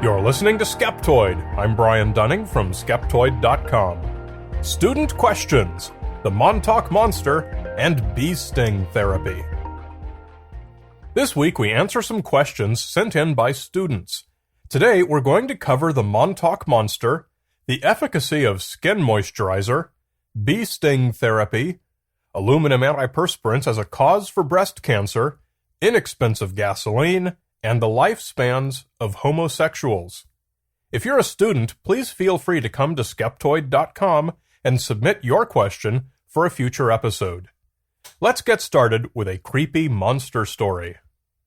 You're listening to Skeptoid. I'm Brian Dunning from Skeptoid.com. Student questions, the Montauk Monster, and bee sting therapy. This week we answer some questions sent in by students. Today we're going to cover the Montauk Monster, the efficacy of skin moisturizer, bee sting therapy, aluminum antiperspirants as a cause for breast cancer, inexpensive gasoline, and the lifespans of homosexuals. If you're a student, please feel free to come to Skeptoid.com and submit your question for a future episode. Let's get started with a creepy monster story.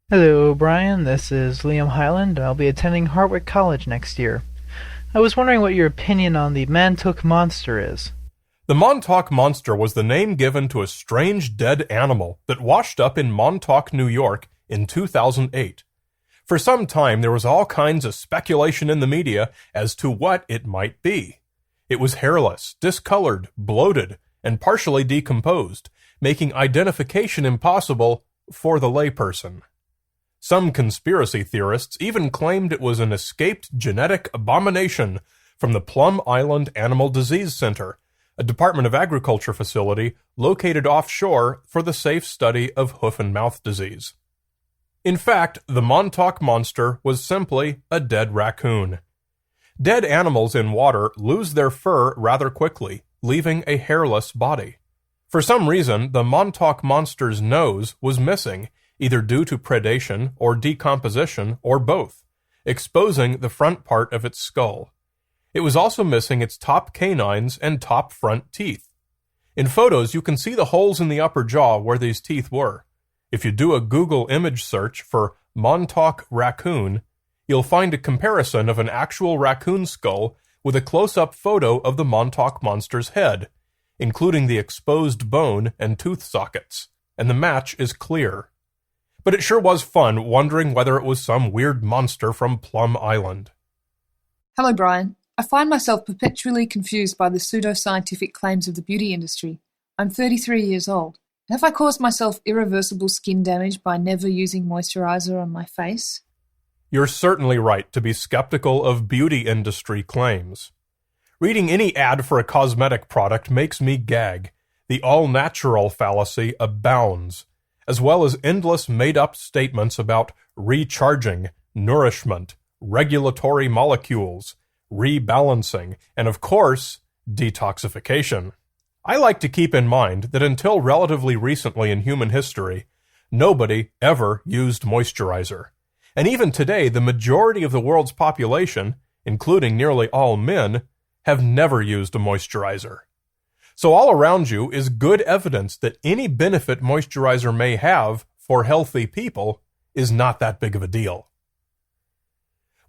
Hello, Brian. This is Liam Highland. I'll be attending Hartwick College next year. I was wondering what your opinion on the Montauk Monster is. The Montauk Monster was the name given to a strange dead animal that washed up in Montauk, New York in 2008. For some time, there was all kinds of speculation in the media as to what it might be. It was hairless, discolored, bloated, and partially decomposed, making identification impossible for the layperson. Some conspiracy theorists even claimed it was an escaped genetic abomination from the Plum Island Animal Disease Center, a Department of Agriculture facility located offshore for the safe study of hoof and mouth disease. In fact, the Montauk Monster was simply a dead raccoon. Dead animals in water lose their fur rather quickly, leaving a hairless body. For some reason, the Montauk Monster's nose was missing, either due to predation or decomposition or both, exposing the front part of its skull. It was also missing its top canines and top front teeth. In photos, you can see the holes in the upper jaw where these teeth were. If you do a Google image search for Montauk raccoon, you'll find a comparison of an actual raccoon skull with a close-up photo of the Montauk Monster's head, including the exposed bone and tooth sockets, and the match is clear. But it sure was fun wondering whether it was some weird monster from Plum Island. Hello, Brian. I find myself perpetually confused by the pseudoscientific claims of the beauty industry. I'm 33 years old. Have I caused myself irreversible skin damage by never using moisturizer on my face? You're certainly right to be skeptical of beauty industry claims. Reading any ad for a cosmetic product makes me gag. The all-natural fallacy abounds, as well as endless made-up statements about recharging, nourishment, regulatory molecules, rebalancing, and of course, detoxification. I like to keep in mind that until relatively recently in human history, nobody ever used moisturizer. And even today, the majority of the world's population, including nearly all men, have never used a moisturizer. So all around you is good evidence that any benefit moisturizer may have for healthy people is not that big of a deal.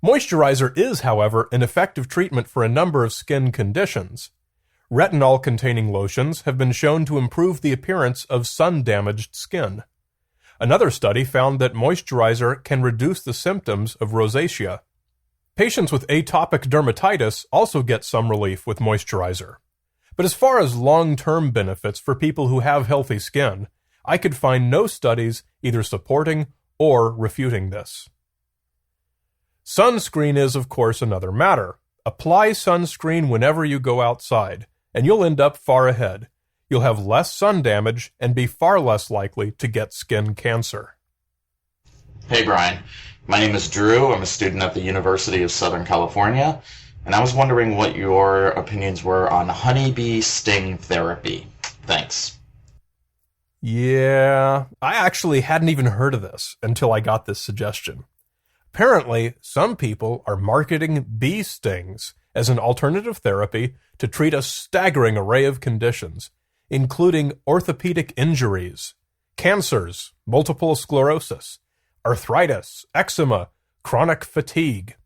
Moisturizer is, however, an effective treatment for a number of skin conditions. Retinol-containing lotions have been shown to improve the appearance of sun-damaged skin. Another study found that moisturizer can reduce the symptoms of rosacea. Patients with atopic dermatitis also get some relief with moisturizer. But as far as long-term benefits for people who have healthy skin, I could find no studies either supporting or refuting this. Sunscreen is, of course, another matter. Apply sunscreen whenever you go outside, and you'll end up far ahead. You'll have less sun damage and be far less likely to get skin cancer. Hey Brian, my name is Drew. I'm a student at the University of Southern California, and I was wondering what your opinions were on honeybee sting therapy. Thanks. Yeah, I actually hadn't even heard of this until I got this suggestion. Apparently, some people are marketing bee stings as an alternative therapy to treat a staggering array of conditions, including orthopedic injuries, cancers, multiple sclerosis, arthritis, eczema, chronic fatigue.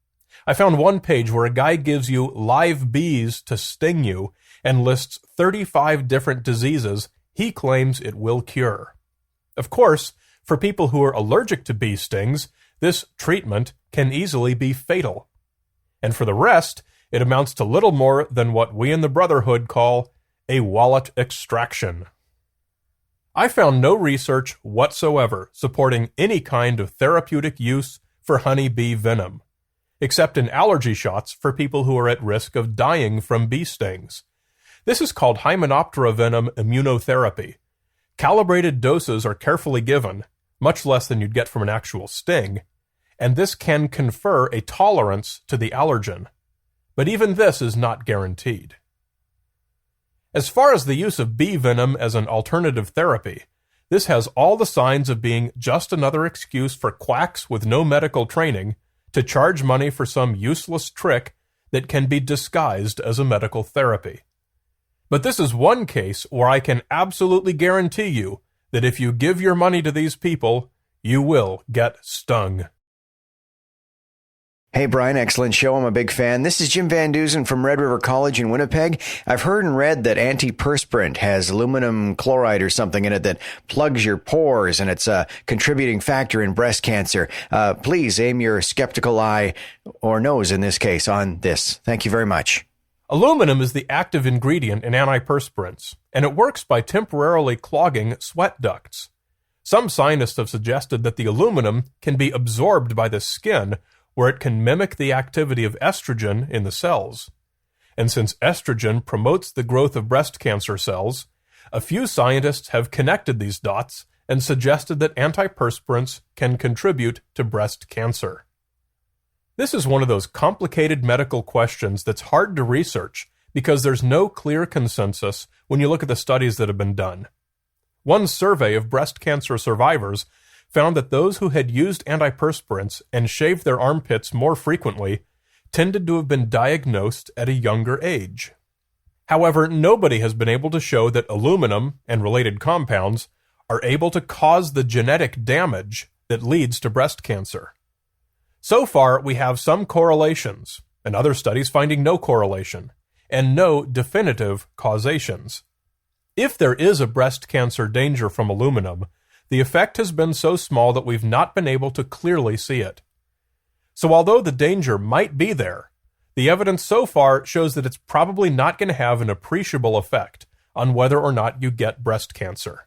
I found one page where a guy gives you live bees to sting you and lists 35 different diseases he claims it will cure. Of course, for people who are allergic to bee stings, this treatment can easily be fatal. And for the rest, it amounts to little more than what we in the Brotherhood call a wallet extraction. I found no research whatsoever supporting any kind of therapeutic use for honeybee venom. except in allergy shots for people who are at risk of dying from bee stings. This is called Hymenoptera venom immunotherapy. Calibrated doses are carefully given, much less than you'd get from an actual sting, and this can confer a tolerance to the allergen. But even this is not guaranteed. As far as the use of bee venom as an alternative therapy, this has all the signs of being just another excuse for quacks with no medical training to charge money for some useless trick that can be disguised as a medical therapy. But this is one case where I can absolutely guarantee you that if you give your money to these people, you will get stung. Hey, Brian, excellent show. I'm a big fan. This is Jim Van Dusen from Red River College in Winnipeg. I've heard and read that antiperspirant has aluminum chloride or something in it that plugs your pores, and it's a contributing factor in breast cancer. Please aim your skeptical eye, or nose in this case, on this. Thank you very much. Aluminum is the active ingredient in antiperspirants, and it works by temporarily clogging sweat ducts. Some scientists have suggested that the aluminum can be absorbed by the skin, where it can mimic the activity of estrogen in the cells. And since estrogen promotes the growth of breast cancer cells, a few scientists have connected these dots and suggested that antiperspirants can contribute to breast cancer. This is one of those complicated medical questions that's hard to research because there's no clear consensus when you look at the studies that have been done. One survey of breast cancer survivors found that those who had used antiperspirants and shaved their armpits more frequently tended to have been diagnosed at a younger age. However, nobody has been able to show that aluminum and related compounds are able to cause the genetic damage that leads to breast cancer. So far, we have some correlations, and other studies finding no correlation, and no definitive causations. If there is a breast cancer danger from aluminum, the effect has been so small that we've not been able to clearly see it. So although the danger might be there, the evidence so far shows that it's probably not going to have an appreciable effect on whether or not you get breast cancer.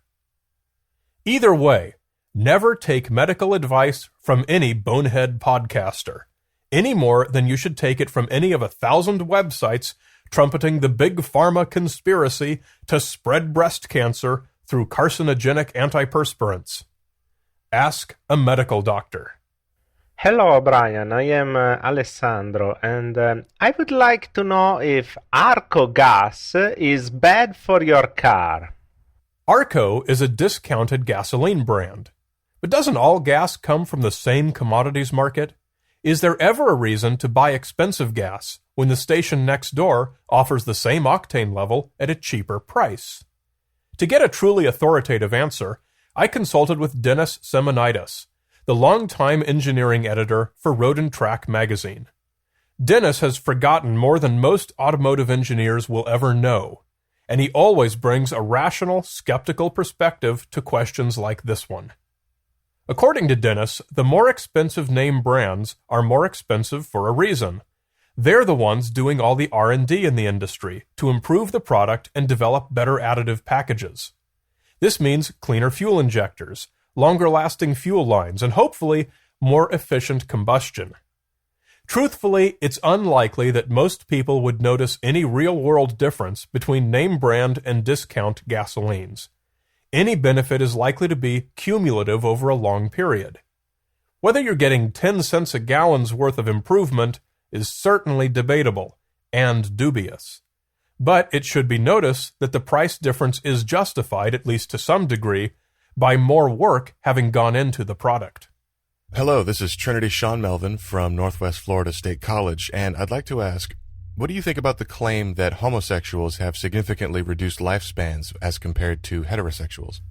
Either way, never take medical advice from any bonehead podcaster, any more than you should take it from any of 1,000 websites trumpeting the big pharma conspiracy to spread breast cancer through carcinogenic antiperspirants. Ask a medical doctor. Hello, Brian. I am Alessandro, and I would like to know if Arco gas is bad for your car. Arco is a discounted gasoline brand. But doesn't all gas come from the same commodities market? Is there ever a reason to buy expensive gas when the station next door offers the same octane level at a cheaper price? To get a truly authoritative answer, I consulted with Dennis Semonitis, the longtime engineering editor for Road and Track magazine. Dennis has forgotten more than most automotive engineers will ever know, and he always brings a rational, skeptical perspective to questions like this one. According to Dennis, the more expensive name brands are more expensive for a reason. They're the ones doing all the R&D in the industry to improve the product and develop better additive packages. This means cleaner fuel injectors, longer-lasting fuel lines, and hopefully more efficient combustion. Truthfully, it's unlikely that most people would notice any real-world difference between name brand and discount gasolines. Any benefit is likely to be cumulative over a long period. Whether you're getting 10 cents a gallon's worth of improvement is certainly debatable and dubious. But it should be noticed that the price difference is justified, at least to some degree, by more work having gone into the product. Hello, this is Trinity Sean Melvin from Northwest Florida State College, and I'd like to ask, what do you think about the claim that homosexuals have significantly reduced lifespans as compared to heterosexuals?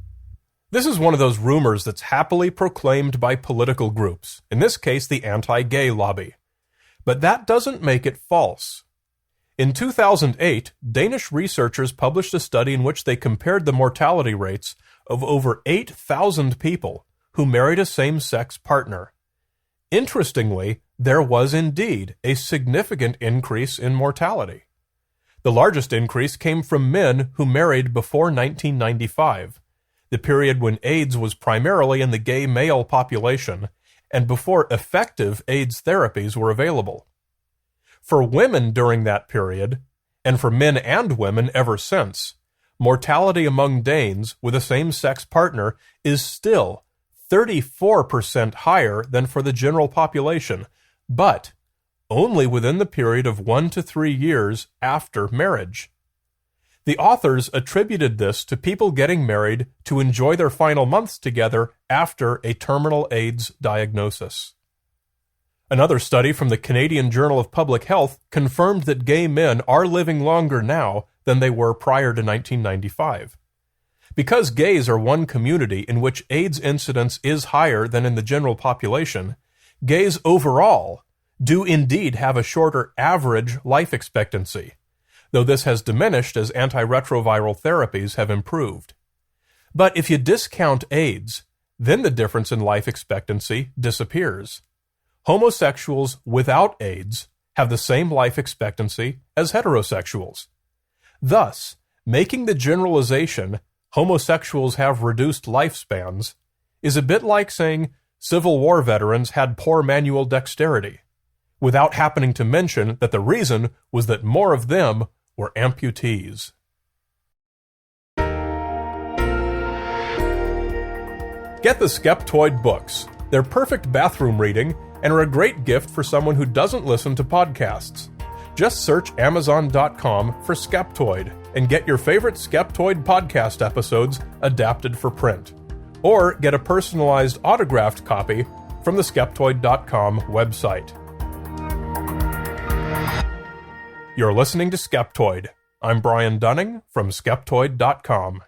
This is one of those rumors that's happily proclaimed by political groups, in this case the anti-gay lobby. But that doesn't make it false. In 2008, Danish researchers published a study in which they compared the mortality rates of over 8,000 people who married a same-sex partner. Interestingly, there was indeed a significant increase in mortality. The largest increase came from men who married before 1995, the period when AIDS was primarily in the gay male population, and before effective AIDS therapies were available. For women during that period, and for men and women ever since, mortality among Danes with a same-sex partner is still 34% higher than for the general population, but only within the period of 1 to 3 years after marriage. The authors attributed this to people getting married to enjoy their final months together after a terminal AIDS diagnosis. Another study from the Canadian Journal of Public Health confirmed that gay men are living longer now than they were prior to 1995. Because gays are one community in which AIDS incidence is higher than in the general population, gays overall do indeed have a shorter average life expectancy, though this has diminished as antiretroviral therapies have improved. But if you discount AIDS, then the difference in life expectancy disappears. Homosexuals without AIDS have the same life expectancy as heterosexuals. Thus, making the generalization homosexuals have reduced lifespans is a bit like saying Civil War veterans had poor manual dexterity, without happening to mention that the reason was that more of them were amputees. Get the Skeptoid books. They're perfect bathroom reading and are a great gift for someone who doesn't listen to podcasts. Just search Amazon.com for Skeptoid and get your favorite Skeptoid podcast episodes adapted for print. Or get a personalized autographed copy from the Skeptoid.com website. You're listening to Skeptoid. I'm Brian Dunning from Skeptoid.com.